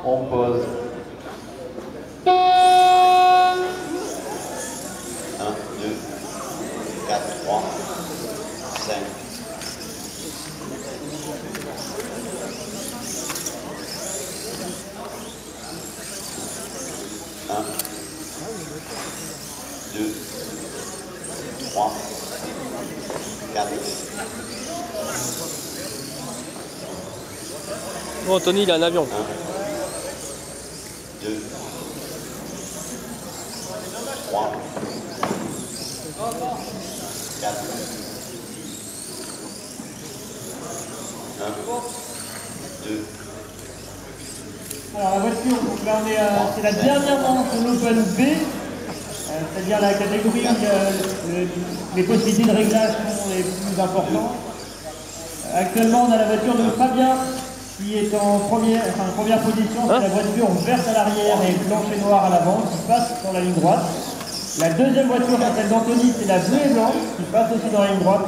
On pose. 1, 2, 4, 3, 5. 1, 2, 3, 4. Bon, Anthony, il a un avion. 1, 2, 3, 4. 1, 2. Alors la voiture, donc là c'est la dernière manche de l'Open B, c'est-à-dire la catégorie où les possibilités de réglage sont les plus importantes. Actuellement on a la voiture de Fabien qui est en première position, c'est la voiture verte à l'arrière et blanche et noire à l'avant qui passe dans la ligne droite. La deuxième voiture, celle d'Anthony, c'est la bleue et blanche qui passe aussi dans la ligne droite.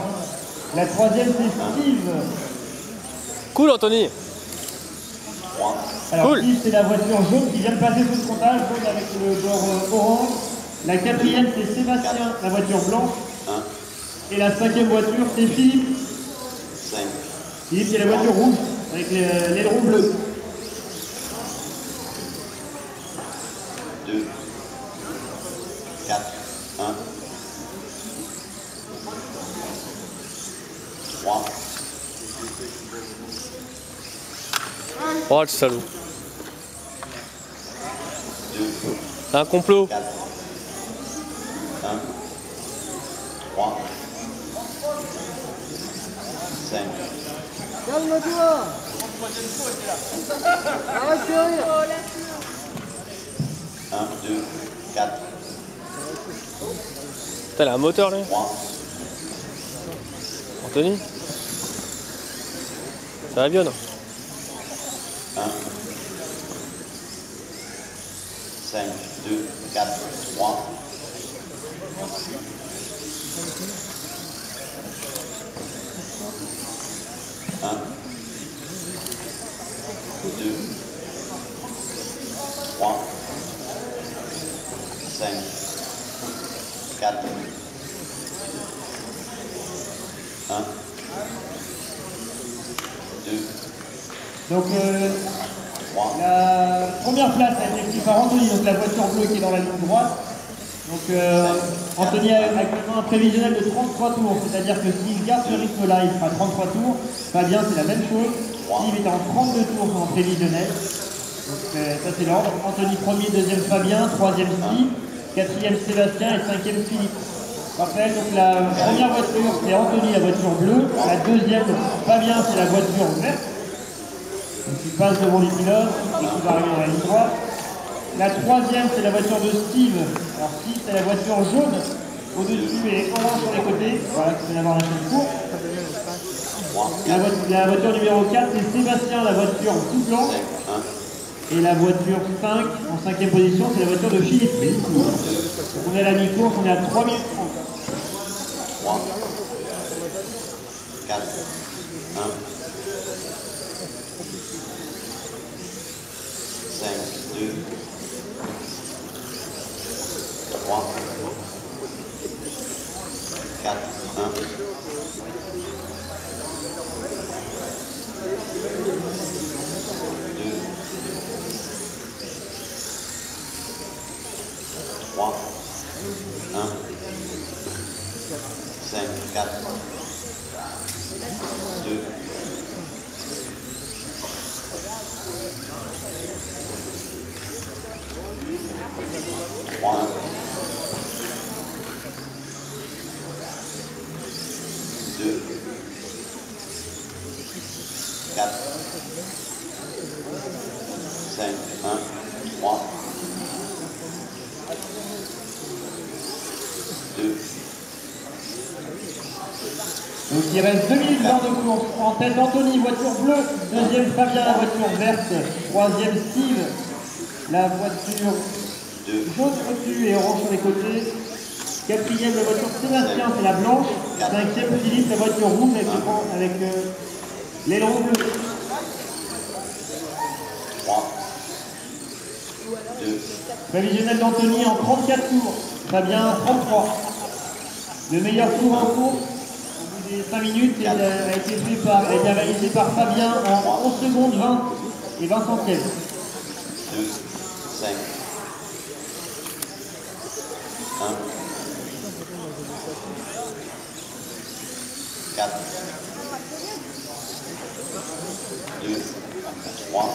La troisième c'est Steve. Cool Anthony. Alors cool. Steve c'est la voiture jaune qui vient de passer sous le frontal, jaune avec le bord orange. La quatrième c'est Sébastien, la voiture blanche. Et la cinquième voiture c'est Philippe. Philippe c'est la voiture rouge avec l'aileron bleu. 2, 4, 1, 3. Oh le salaud. 2, Un complot. 4, 1, 3, 5. Calme-toi. Arrête de rire. 1, 2, 4, T'as là un moteur là 3, Anthony. Ça va bien non 1, 5, 2, 4, 3. 1, 2, 3, 5, 4, 1, 2, Donc 3. la première place a été prise par Anthony, donc la voiture bleue qui est dans la ligne droite. Donc Anthony a actuellement un prévisionnel de 33 tours, c'est-à-dire que s'il garde ce rythme-là, il fera 33 tours. Fabien, c'est la même chose. Steve est en 32 tours en prévisionnel. Donc ça c'est l'ordre. Anthony premier, deuxième Fabien, troisième Steve, quatrième Sébastien et cinquième Philippe. Parfait, donc la première voiture c'est Anthony, la voiture bleue. La deuxième, Fabien, c'est la voiture verte. Donc il passe devant les pilotes et qui va arriver dans la ligne droite. La troisième, c'est la voiture de Steve. Alors Steve, c'est la voiture jaune au-dessus et orange sur les côtés. Voilà, qui vient d'avoir un seul cours. La voiture numéro 4, c'est Sébastien, la voiture tout blanc. Et la voiture 5, en cinquième position, c'est la voiture de Philippe. Donc on est à la mi-course, on est à 3 minutes 30. 3, 4, 1, 5, 2, 3, 4, 1, 2, 3, 1, 5, 4, 2, 3, 2, 4, 5, 1, 3, 2. Donc il reste 2 minutes 20 de course. En tête Anthony, voiture bleue. Deuxième Fabien, la voiture verte. Troisième Steve, la voiture jaune au-dessus et orange sur les côtés. Quatrième, la voiture Sébastien, c'est la blanche. Cinquième Philippe, la voiture rouge avec l'aileron bleu. 3, 2, Prévisionnel d'Anthony en 34 tours. Fabien, 33. Le meilleur tour en cours, au bout des 5 minutes, a été réalisé par Fabien en 11 secondes 20 et 20 centièmes. 2, 5, 1, 4, 2, 3,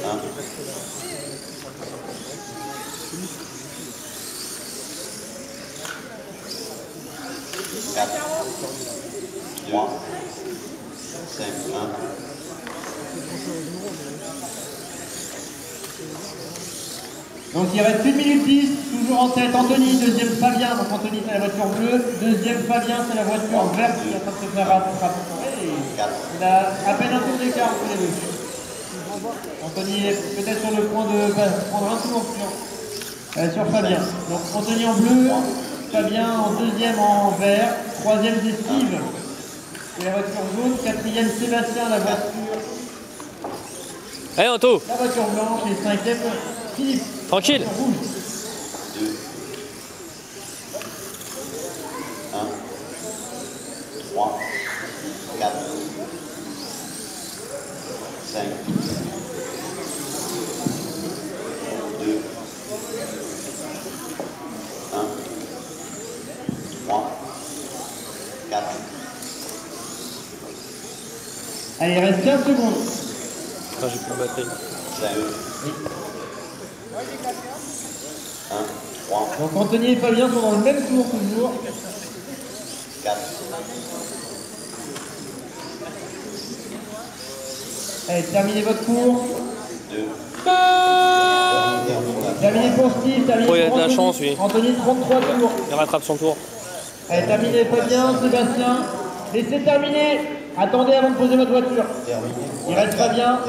1, 4, 3, 5, 1. Donc il reste 1 minute 10, toujours en tête Anthony, deuxième Fabien, donc Anthony c'est la voiture bleue, deuxième Fabien c'est la voiture verte qui est en train de se faire rattraper. Il a à peine un tour d'écart entre les deux. Anthony est peut-être sur le point de prendre un tour sur Fabien. Donc Anthony en bleu, Fabien en deuxième en vert, troisième c'est Steve, et la voiture jaune, quatrième Sébastien, la voiture Allez, Anto, blanche, et cinquième Philippe. tranquille. Rouge. 2, 1, 3, 4, 5, 2, 1, 3, 4, Allez, il reste 15 secondes. Ah, j'ai plus de batterie. 5, 1, 3, Donc Anthony et Fabien sont dans le même tour toujours. 4, Allez, terminez votre cours. 2, Terminez pour Steve, terminez Oh, il a pour de la Anthony. chance, lui. Anthony, 33 tours. Il rattrape son tour. Allez, terminez Fabien, Sébastien. Laissez terminer. Attendez avant de poser votre voiture. terminé. Il reste Fabien.